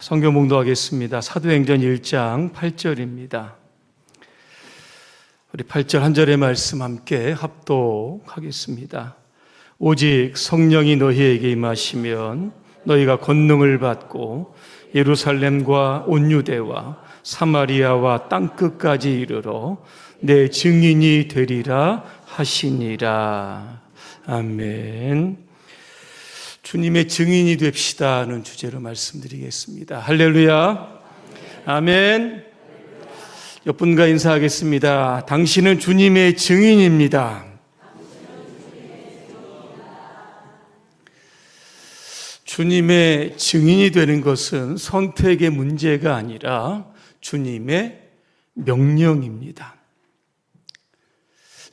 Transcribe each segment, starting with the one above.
성경 봉독하겠습니다. 사도행전 1장 8절입니다. 우리 8절 한 절의 말씀 함께 합독하겠습니다. 오직 성령이 너희에게 임하시면 너희가 권능을 받고 예루살렘과 온 유대와 사마리아와 땅끝까지 이르러 내 증인이 되리라 하시니라. 아멘. 주님의 증인이 됩시다는 주제로 말씀드리겠습니다. 할렐루야. 아멘. 옆분과 인사하겠습니다. 당신은 주님의 증인입니다. 주님의 증인이 되는 것은 선택의 문제가 아니라 주님의 명령입니다.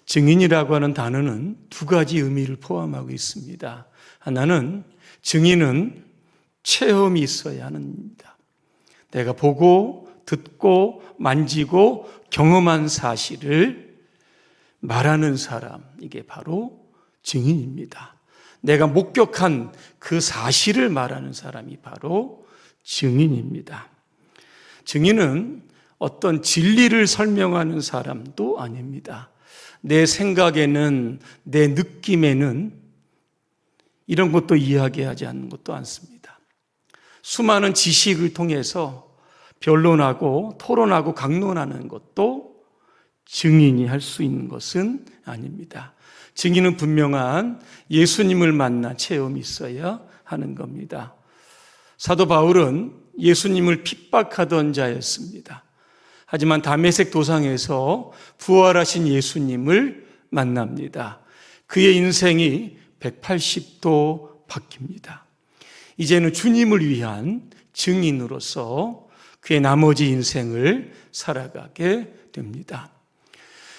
증인이라고 하는 단어는 두 가지 의미를 포함하고 있습니다. 하나는 증인은 체험이 있어야 합니다. 내가 보고 듣고 만지고 경험한 사실을 말하는 사람, 이게 바로 증인입니다. 내가 목격한 그 사실을 말하는 사람이 바로 증인입니다. 증인은 어떤 진리를 설명하는 사람도 아닙니다. 내 생각에는, 내 느낌에는 이런 것도 이야기하지 않는 것도 않습니다. 수많은 지식을 통해서 변론하고 토론하고 강론하는 것도 증인이 할 수 있는 것은 아닙니다. 증인은 분명한 예수님을 만난 체험이 있어야 하는 겁니다. 사도 바울은 예수님을 핍박하던 자였습니다. 하지만 다메섹 도상에서 부활하신 예수님을 만납니다. 그의 인생이 180도 바뀝니다. 이제는 주님을 위한 증인으로서 그의 나머지 인생을 살아가게 됩니다.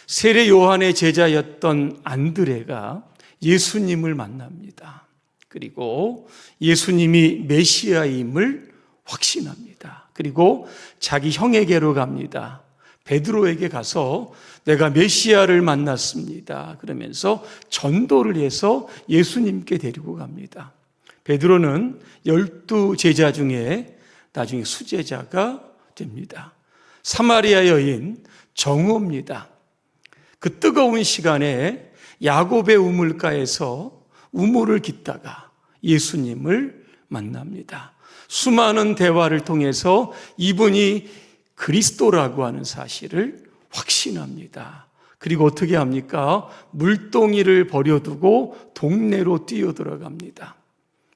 세례 요한의 제자였던 안드레가 예수님을 만납니다. 그리고 예수님이 메시아임을 확신합니다. 그리고 자기 형에게로 갑니다. 베드로에게 가서 내가 메시아를 만났습니다. 그러면서 전도를 해서 예수님께 데리고 갑니다. 베드로는 12 제자 중에 나중에 수제자가 됩니다. 사마리아 여인 정오입니다. 그 뜨거운 시간에 야곱의 우물가에서 우물을 깃다가 예수님을 만납니다. 수많은 대화를 통해서 이분이 그리스도라고 하는 사실을 확신합니다. 그리고 어떻게 합니까? 물동이를 버려두고 동네로 뛰어들어갑니다.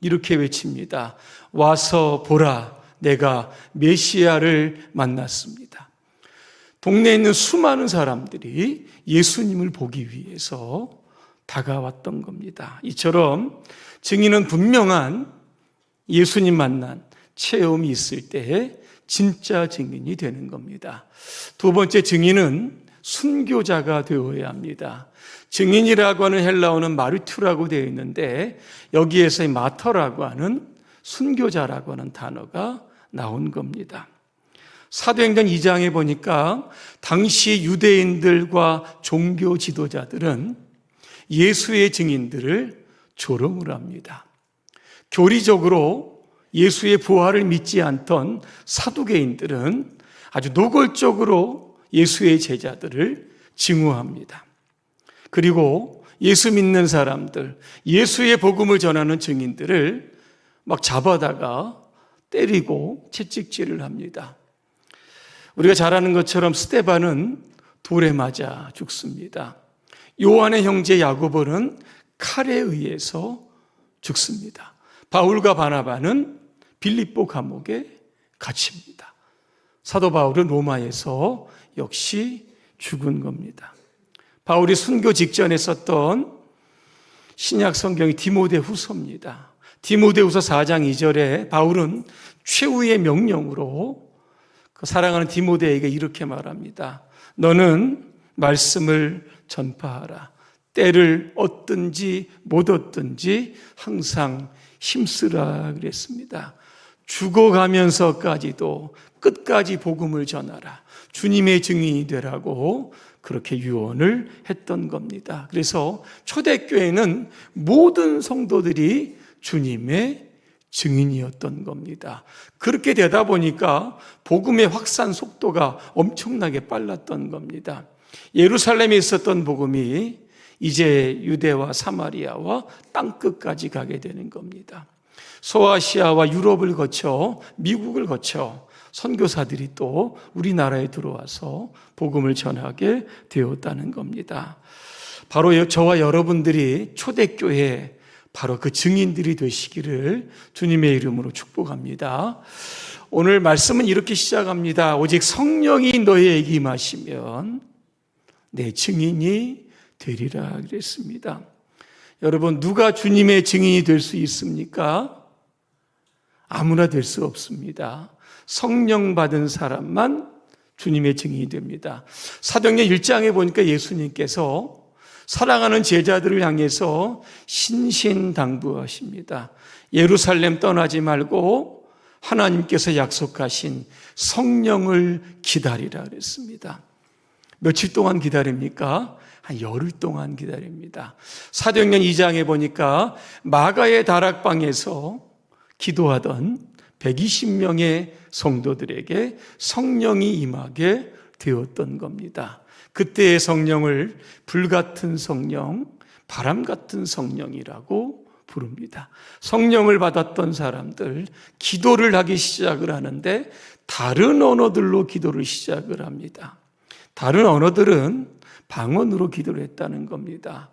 이렇게 외칩니다. 와서 보라, 내가 메시아를 만났습니다. 동네에 있는 수많은 사람들이 예수님을 보기 위해서 다가왔던 겁니다. 이처럼 증인은 분명한 예수님 만난 체험이 있을 때에 진짜 증인이 되는 겁니다. 두 번째 증인은 순교자가 되어야 합니다. 증인이라고 하는 헬라어는 마르투라고 되어 있는데 여기에서의 마터라고 하는 순교자라고 하는 단어가 나온 겁니다. 사도행전 2장에 보니까 당시 유대인들과 종교 지도자들은 예수의 증인들을 조롱을 합니다. 교리적으로 예수의 부활을 믿지 않던 사두개인들은 아주 노골적으로 예수의 제자들을 증오합니다. 그리고 예수 믿는 사람들, 예수의 복음을 전하는 증인들을 막 잡아다가 때리고 채찍질을 합니다. 우리가 잘 아는 것처럼 스데반은 돌에 맞아 죽습니다. 요한의 형제 야고보는 칼에 의해서 죽습니다. 바울과 바나바는 빌립보 감옥에 갇힙니다. 사도 바울은 로마에서 역시 죽은 겁니다. 바울이 순교 직전에 썼던 신약 성경이 디모데후서입니다. 디모데후서 4장 2절에 바울은 최후의 명령으로 그 사랑하는 디모데에게 이렇게 말합니다. 너는 말씀을 전파하라. 때를 얻든지 못 얻든지 항상 힘쓰라 그랬습니다. 죽어가면서까지도 끝까지 복음을 전하라. 주님의 증인이 되라고 그렇게 유언을 했던 겁니다. 그래서 초대교회는 모든 성도들이 주님의 증인이었던 겁니다. 그렇게 되다 보니까 복음의 확산 속도가 엄청나게 빨랐던 겁니다. 예루살렘에 있었던 복음이 이제 유대와 사마리아와 땅끝까지 가게 되는 겁니다. 소아시아와 유럽을 거쳐 미국을 거쳐 선교사들이 또 우리나라에 들어와서 복음을 전하게 되었다는 겁니다. 바로 저와 여러분들이 초대교회 바로 그 증인들이 되시기를 주님의 이름으로 축복합니다. 오늘 말씀은 이렇게 시작합니다. 오직 성령이 너희에게 임하시면 내 증인이 되리라 그랬습니다. 여러분, 누가 주님의 증인이 될 수 있습니까? 아무나 될 수 없습니다. 성령 받은 사람만 주님의 증인이 됩니다. 사도행전 1장에 보니까 예수님께서 사랑하는 제자들을 향해서 신신당부하십니다. 예루살렘 떠나지 말고 하나님께서 약속하신 성령을 기다리라 그랬습니다. 며칠 동안 기다립니까? 한 열흘 동안 기다립니다. 사도행전 2장에 보니까 마가의 다락방에서 기도하던 120명의 성도들에게 성령이 임하게 되었던 겁니다. 그때의 성령을 불같은 성령, 바람 같은 성령이라고 부릅니다. 성령을 받았던 사람들, 기도를 하기 시작을 하는데 다른 언어들로 기도를 시작을 합니다. 다른 언어들은 방언으로 기도를 했다는 겁니다.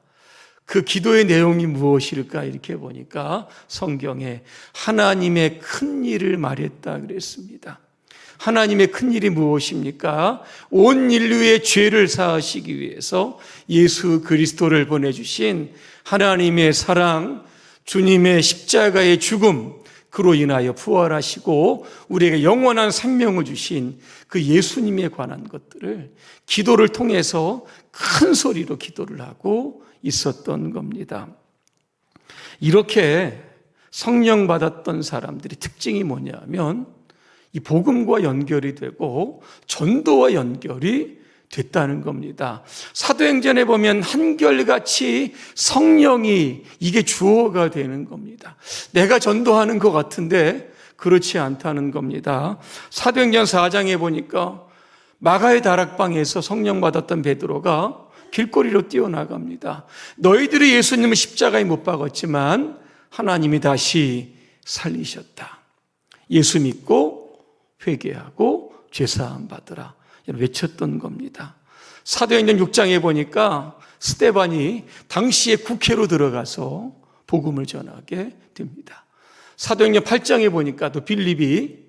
그 기도의 내용이 무엇일까 이렇게 보니까 성경에 하나님의 큰 일을 말했다 그랬습니다. 하나님의 큰 일이 무엇입니까? 온 인류의 죄를 사하시기 위해서 예수 그리스도를 보내주신 하나님의 사랑, 주님의 십자가의 죽음, 그로 인하여 부활하시고 우리에게 영원한 생명을 주신 그 예수님에 관한 것들을 기도를 통해서 큰 소리로 기도를 하고 있었던 겁니다. 이렇게 성령 받았던 사람들의 특징이 뭐냐면 이 복음과 연결이 되고 전도와 연결이 됐다는 겁니다. 사도행전에 보면 한결같이 성령이 이게 주어가 되는 겁니다. 내가 전도하는 것 같은데 그렇지 않다는 겁니다. 사도행전 4장에 보니까 마가의 다락방에서 성령 받았던 베드로가 길거리로 뛰어나갑니다. 너희들이 예수님을 십자가에 못 박았지만 하나님이 다시 살리셨다. 예수 믿고 회개하고 죄사함 받으라 외쳤던 겁니다. 사도행전 6장에 보니까 스데반이 당시에 국회로 들어가서 복음을 전하게 됩니다. 사도행전 8장에 보니까 또 빌립이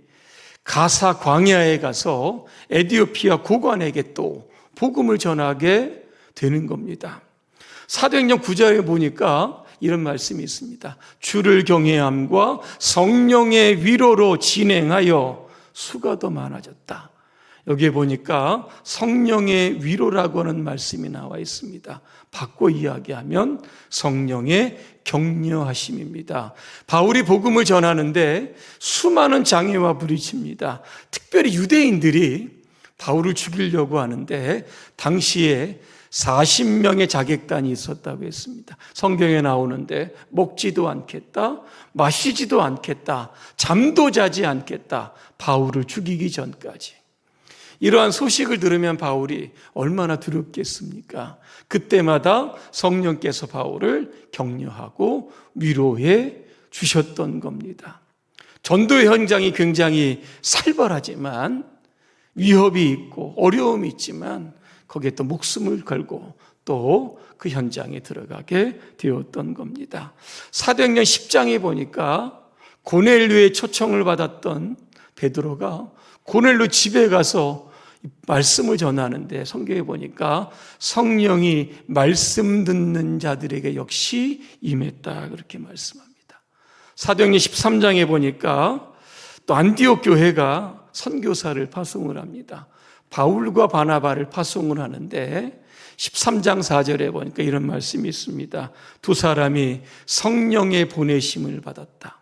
가사 광야에 가서 에티오피아 고관에게 또 복음을 전하게 되는 겁니다. 사도행전 9장에 보니까 이런 말씀이 있습니다. 주를 경외함과 성령의 위로로 진행하여 수가 더 많아졌다. 여기에 보니까 성령의 위로라고 하는 말씀이 나와 있습니다. 바꿔 이야기하면 성령의 격려하심입니다. 바울이 복음을 전하는데 수많은 장애와 부딪힙니다. 특별히 유대인들이 바울을 죽이려고 하는데 당시에 40명의 자객단이 있었다고 했습니다. 성경에 나오는데 먹지도 않겠다, 마시지도 않겠다, 잠도 자지 않겠다, 바울을 죽이기 전까지. 이러한 소식을 들으면 바울이 얼마나 두렵겠습니까? 그때마다 성령께서 바울을 격려하고 위로해 주셨던 겁니다. 전도의 현장이 굉장히 살벌하지만 위협이 있고 어려움이 있지만 거기에 또 목숨을 걸고 또 그 현장에 들어가게 되었던 겁니다. 사도행전 10장에 보니까 고넬료의 초청을 받았던 베드로가 고넬료 집에 가서 말씀을 전하는데 성경에 보니까 성령이 말씀 듣는 자들에게 역시 임했다 그렇게 말씀합니다. 사도행전 13장에 보니까 또 안디옥 교회가 선교사를 파송을 합니다. 바울과 바나바를 파송을 하는데 13장 4절에 보니까 이런 말씀이 있습니다. 두 사람이 성령의 보내심을 받았다.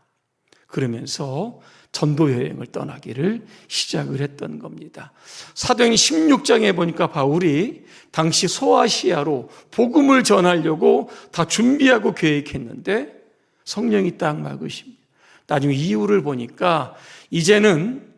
그러면서 전도 여행을 떠나기를 시작을 했던 겁니다. 사도행전 16장에 보니까 바울이 당시 소아시아로 복음을 전하려고 다 준비하고 계획했는데 성령이 딱 막으십니다. 나중에 이유를 보니까 이제는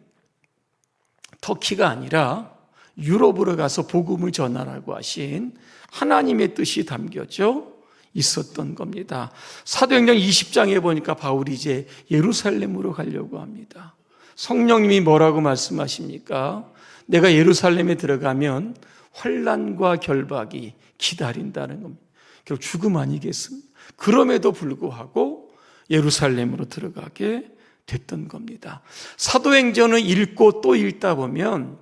터키가 아니라 유럽으로 가서 복음을 전하라고 하신 하나님의 뜻이 담겨져 있었던 겁니다. 사도행전 20장에 보니까 바울이 이제 예루살렘으로 가려고 합니다. 성령님이 뭐라고 말씀하십니까? 내가 예루살렘에 들어가면 환난과 결박이 기다린다는 겁니다. 결국 죽음 아니겠습니까? 그럼에도 불구하고 예루살렘으로 들어가게 됐던 겁니다. 사도행전을 읽고 또 읽다 보면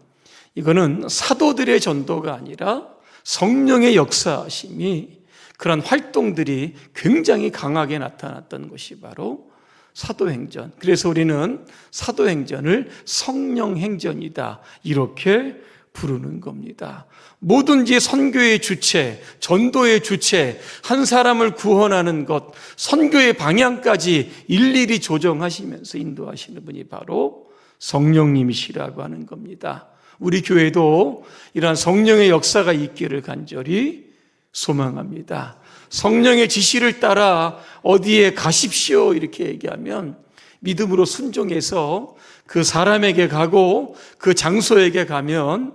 이거는 사도들의 전도가 아니라 성령의 역사하심이 그런 활동들이 굉장히 강하게 나타났던 것이 바로 사도행전. 그래서 우리는 사도행전을 성령행전이다 이렇게 부르는 겁니다. 뭐든지 선교의 주체, 전도의 주체, 한 사람을 구원하는 것, 선교의 방향까지 일일이 조정하시면서 인도하시는 분이 바로 성령님이시라고 하는 겁니다. 우리 교회도 이러한 성령의 역사가 있기를 간절히 소망합니다. 성령의 지시를 따라 어디에 가십시오 이렇게 얘기하면 믿음으로 순종해서 그 사람에게 가고 그 장소에게 가면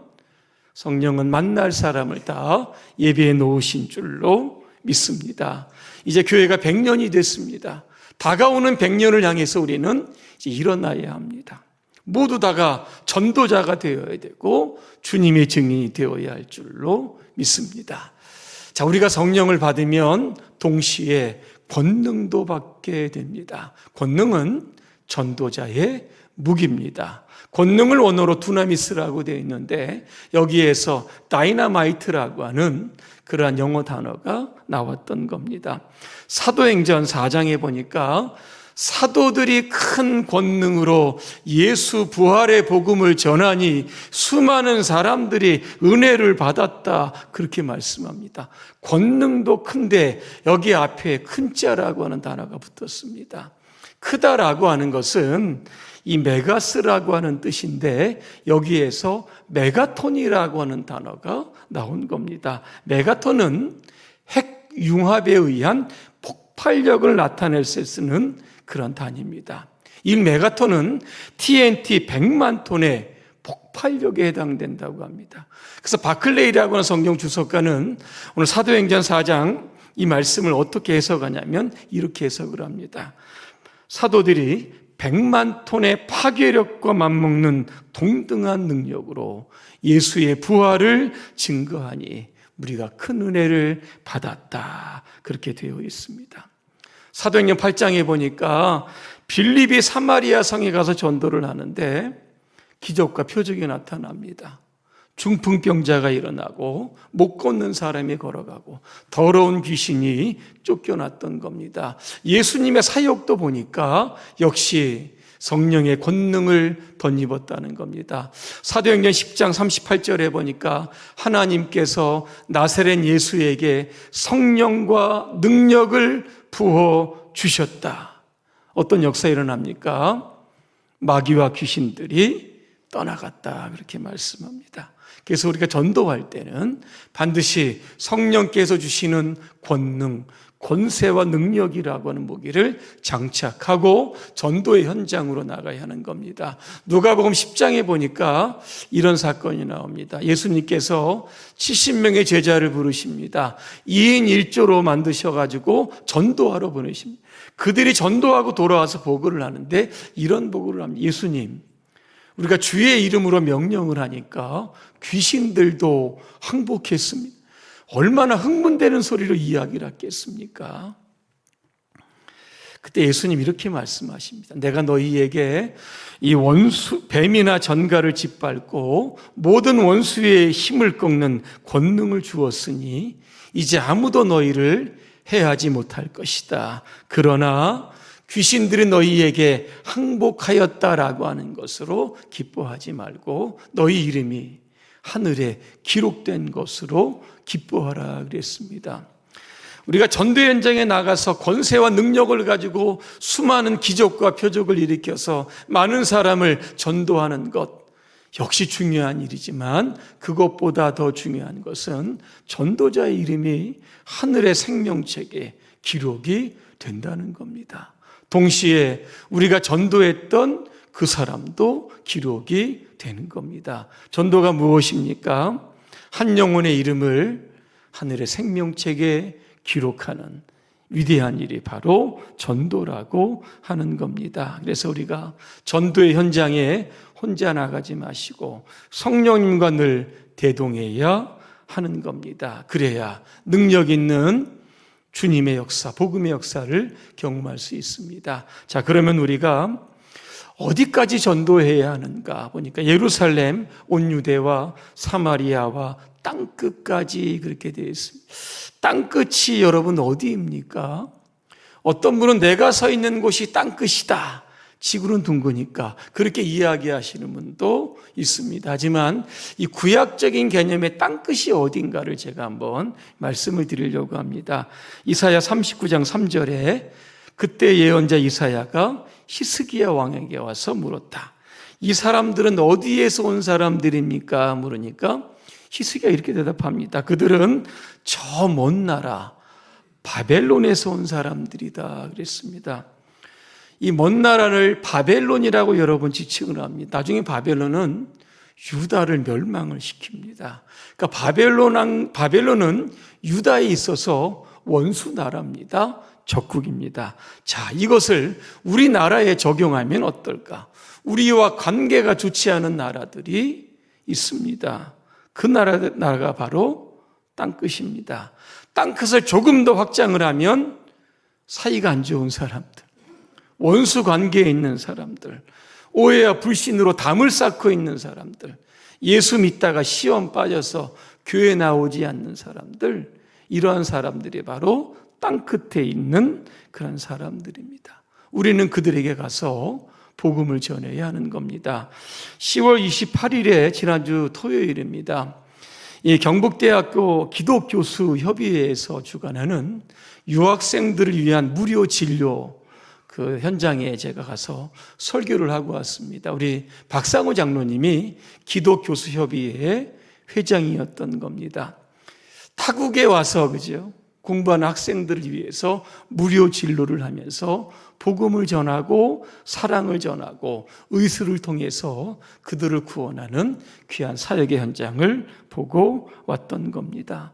성령은 만날 사람을 다 예비해 놓으신 줄로 믿습니다. 이제 교회가 100년이 됐습니다. 다가오는 100년을 향해서 우리는 이제 일어나야 합니다. 모두 다가 전도자가 되어야 되고 주님의 증인이 되어야 할 줄로 믿습니다. 자, 우리가 성령을 받으면 동시에 권능도 받게 됩니다. 권능은 전도자의 무기입니다. 권능을 원어로 두나미스라고 되어 있는데 여기에서 다이너마이트라고 하는 그러한 영어 단어가 나왔던 겁니다. 사도행전 4장에 보니까 사도들이 큰 권능으로 예수 부활의 복음을 전하니 수많은 사람들이 은혜를 받았다 그렇게 말씀합니다. 권능도 큰데 여기 앞에 큰 자라고 하는 단어가 붙었습니다. 크다라고 하는 것은 이 메가스라고 하는 뜻인데 여기에서 메가톤이라고 하는 단어가 나온 겁니다. 메가톤은 핵융합에 의한 폭발력을 나타낼 때 쓰는 그런 단위입니다. 이 메가톤은 TNT 100만 톤의 폭발력에 해당된다고 합니다. 그래서 바클레이라고 하는 성경 주석가는 오늘 사도행전 4장 이 말씀을 어떻게 해석하냐면 이렇게 해석을 합니다. 사도들이 100만 톤의 파괴력과 맞먹는 동등한 능력으로 예수의 부활을 증거하니 우리가 큰 은혜를 받았다. 그렇게 되어 있습니다. 사도행전 8장에 보니까 빌립이 사마리아 성에 가서 전도를 하는데 기적과 표적이 나타납니다. 중풍병자가 일어나고 못 걷는 사람이 걸어가고 더러운 귀신이 쫓겨났던 겁니다. 예수님의 사역도 보니까 역시 성령의 권능을 덧입었다는 겁니다. 사도행전 10장 38절에 보니까 하나님께서 나사렛 예수에게 성령과 능력을 부어주셨다. 어떤 역사 일어납니까? 마귀와 귀신들이 떠나갔다 그렇게 말씀합니다. 그래서 우리가 전도할 때는 반드시 성령께서 주시는 권능, 권세와 능력이라고 하는 무기를 장착하고 전도의 현장으로 나가야 하는 겁니다. 누가복음 10장에 보니까 이런 사건이 나옵니다. 예수님께서 70명의 제자를 부르십니다. 2인 1조로 만드셔가지고 전도하러 보내십니다. 그들이 전도하고 돌아와서 보고를 하는데 이런 보고를 합니다. 예수님, 우리가 주의 이름으로 명령을 하니까 귀신들도 항복했습니다. 얼마나 흥분되는 소리로 이야기를 하겠습니까? 그때 예수님 이렇게 말씀하십니다. 내가 너희에게 이 원수, 뱀이나 전갈을 짓밟고 모든 원수의 힘을 꺾는 권능을 주었으니 이제 아무도 너희를 해하지 못할 것이다. 그러나 귀신들이 너희에게 항복하였다라고 하는 것으로 기뻐하지 말고 너희 이름이 하늘에 기록된 것으로 기뻐하라 그랬습니다. 우리가 전도 현장에 나가서 권세와 능력을 가지고 수많은 기적과 표적을 일으켜서 많은 사람을 전도하는 것 역시 중요한 일이지만 그것보다 더 중요한 것은 전도자의 이름이 하늘의 생명책에 기록이 된다는 겁니다. 동시에 우리가 전도했던 그 사람도 기록이 되는 겁니다. 전도가 무엇입니까? 한 영혼의 이름을 하늘의 생명책에 기록하는 위대한 일이 바로 전도라고 하는 겁니다. 그래서 우리가 전도의 현장에 혼자 나가지 마시고 성령님과 늘 대동해야 하는 겁니다. 그래야 능력 있는 주님의 역사, 복음의 역사를 경험할 수 있습니다. 자, 그러면 우리가 어디까지 전도해야 하는가 보니까 예루살렘, 온 유대와 사마리아와 땅끝까지 그렇게 되어 있습니다. 땅끝이 여러분 어디입니까? 어떤 분은 내가 서 있는 곳이 땅끝이다. 지구는 둥그니까 그렇게 이야기하시는 분도 있습니다. 하지만 이 구약적인 개념의 땅끝이 어딘가를 제가 한번 말씀을 드리려고 합니다. 이사야 39장 3절에 그때 예언자 이사야가 히스기야 왕에게 와서 물었다. 이 사람들은 어디에서 온 사람들입니까? 물으니까 히스기야 이렇게 대답합니다. 그들은 저 먼 나라 바벨론에서 온 사람들이다 그랬습니다. 이 먼 나라를 바벨론이라고 여러 번 지칭을 합니다. 나중에 바벨론은 유다를 멸망을 시킵니다. 그러니까 바벨론은 유다에 있어서 원수 나라입니다. 적국입니다. 자, 이것을 우리나라에 적용하면 어떨까? 우리와 관계가 좋지 않은 나라들이 있습니다. 그 나라가 바로 땅끝입니다. 땅끝을 조금 더 확장을 하면 사이가 안 좋은 사람들, 원수 관계에 있는 사람들, 오해와 불신으로 담을 쌓고 있는 사람들, 예수 믿다가 시험 빠져서 교회 나오지 않는 사람들, 이러한 사람들이 바로 땅끝에 있는 그런 사람들입니다. 우리는 그들에게 가서 복음을 전해야 하는 겁니다. 10월 28일에 지난주 토요일입니다. 이 경북대학교 기독교수협의회에서 주관하는 유학생들을 위한 무료 진료 그 현장에 제가 가서 설교를 하고 왔습니다. 우리 박상우 장로님이 기독교수협의회 회장이었던 겁니다. 타국에 와서 그죠? 공부하는 학생들을 위해서 무료 진로를 하면서 복음을 전하고 사랑을 전하고 의술을 통해서 그들을 구원하는 귀한 사역의 현장을 보고 왔던 겁니다.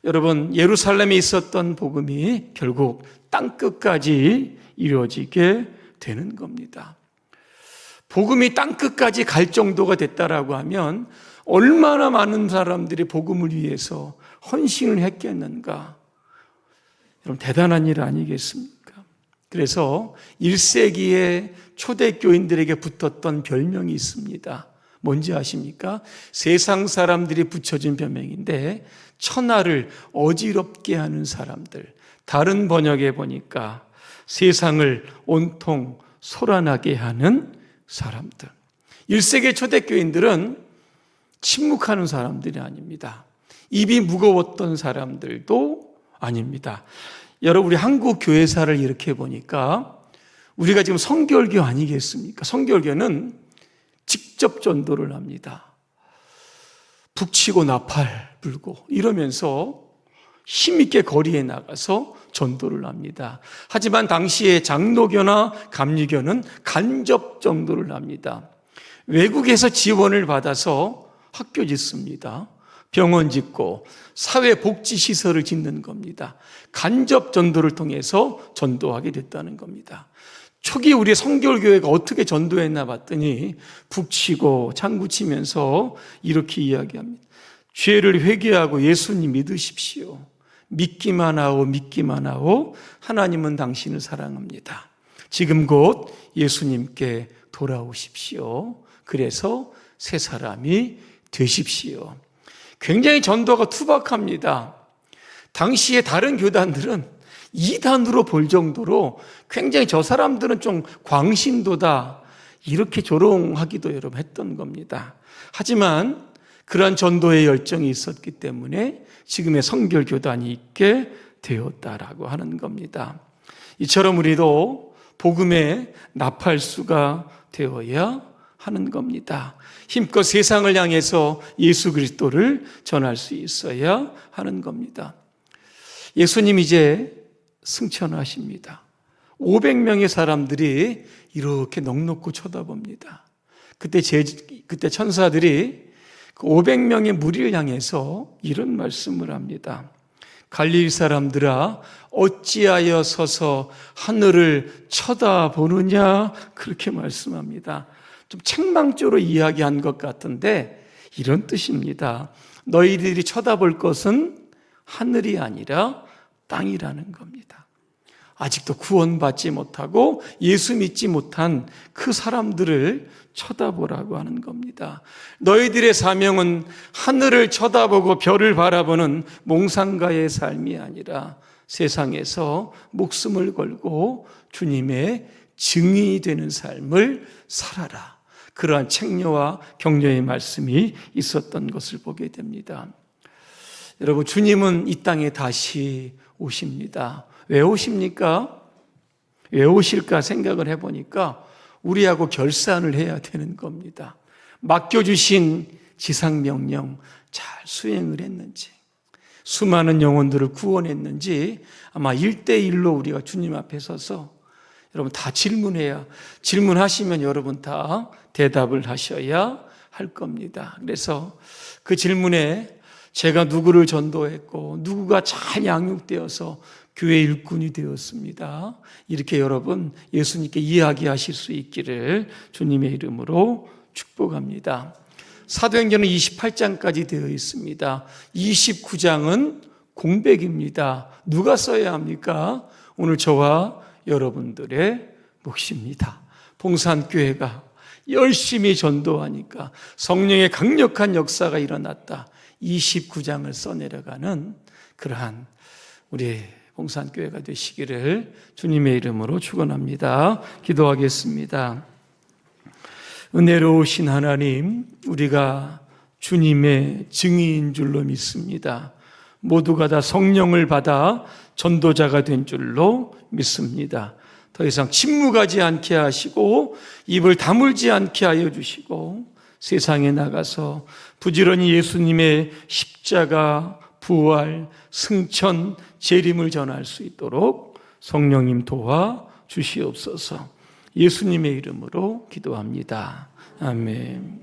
여러분, 예루살렘에 있었던 복음이 결국 땅끝까지 이루어지게 되는 겁니다. 복음이 땅끝까지 갈 정도가 됐다라고 하면 얼마나 많은 사람들이 복음을 위해서 헌신을 했겠는가. 여러분, 대단한 일 아니겠습니까? 그래서 1세기에 초대교인들에게 붙었던 별명이 있습니다. 뭔지 아십니까? 세상 사람들이 붙여준 별명인데 천하를 어지럽게 하는 사람들. 다른 번역에 보니까 세상을 온통 소란하게 하는 사람들. 1세기 초대교인들은 침묵하는 사람들이 아닙니다. 입이 무거웠던 사람들도 아닙니다. 여러분, 우리 한국 교회사를 이렇게 보니까 우리가 지금 성결교 아니겠습니까? 성결교는 직접 전도를 합니다. 북치고 나팔 불고 이러면서 힘있게 거리에 나가서 전도를 합니다. 하지만 당시에 장로교나 감리교는 간접 전도를 합니다. 외국에서 지원을 받아서 학교 짓습니다. 병원 짓고 사회복지시설을 짓는 겁니다. 간접 전도를 통해서 전도하게 됐다는 겁니다. 초기 우리 성결교회가 어떻게 전도했나 봤더니 북치고 장구치면서 이렇게 이야기합니다. 죄를 회개하고 예수님 믿으십시오. 믿기만 하고 하나님은 당신을 사랑합니다. 지금 곧 예수님께 돌아오십시오. 그래서 새 사람이 되십시오. 굉장히 전도가 투박합니다. 당시에 다른 교단들은 이단으로 볼 정도로 굉장히 저 사람들은 좀 광신도다 이렇게 조롱하기도 여러분 했던 겁니다. 하지만 그러한 전도의 열정이 있었기 때문에 지금의 성결교단이 있게 되었다라고 하는 겁니다. 이처럼 우리도 복음의 나팔수가 되어야 하는 겁니다. 힘껏 세상을 향해서 예수 그리스도를 전할 수 있어야 하는 겁니다. 예수님 이제 승천하십니다. 500명의 사람들이 이렇게 넋놓고 쳐다봅니다. 그때 천사들이 그 500명의 무리를 향해서 이런 말씀을 합니다. 갈릴리 사람들아, 어찌하여 서서 하늘을 쳐다보느냐, 그렇게 말씀합니다. 좀 책망조로 이야기한 것 같은데 이런 뜻입니다. 너희들이 쳐다볼 것은 하늘이 아니라 땅이라는 겁니다. 아직도 구원받지 못하고 예수 믿지 못한 그 사람들을 쳐다보라고 하는 겁니다. 너희들의 사명은 하늘을 쳐다보고 별을 바라보는 몽상가의 삶이 아니라 세상에서 목숨을 걸고 주님의 증인이 되는 삶을 살아라. 그러한 책녀와 격려의 말씀이 있었던 것을 보게 됩니다. 여러분, 주님은 이 땅에 다시 오십니다. 왜 오십니까? 왜 오실까 생각을 해보니까 우리하고 결산을 해야 되는 겁니다. 맡겨주신 지상명령 잘 수행을 했는지, 수많은 영혼들을 구원했는지 아마 1대1로 우리가 주님 앞에 서서 여러분 다 질문하시면 여러분 다 대답을 하셔야 할 겁니다. 그래서 그 질문에 제가 누구를 전도했고 누구가 잘 양육되어서 교회 일꾼이 되었습니다. 이렇게 여러분 예수님께 이야기하실 수 있기를 주님의 이름으로 축복합니다. 사도행전은 28장까지 되어 있습니다. 29장은 공백입니다. 누가 써야 합니까? 오늘 저와 여러분들의 몫입니다. 봉산교회가 열심히 전도하니까 성령의 강력한 역사가 일어났다. 29장을 써내려가는 그러한 우리 봉산교회가 되시기를 주님의 이름으로 축원합니다. 기도하겠습니다. 은혜로우신 하나님, 우리가 주님의 증인인 줄로 믿습니다. 모두가 다 성령을 받아 전도자가 된 줄로 믿습니다. 더 이상 침묵하지 않게 하시고 입을 다물지 않게 하여 주시고 세상에 나가서 부지런히 예수님의 십자가, 부활, 승천, 재림을 전할 수 있도록 성령님 도와 주시옵소서. 예수님의 이름으로 기도합니다. 아멘.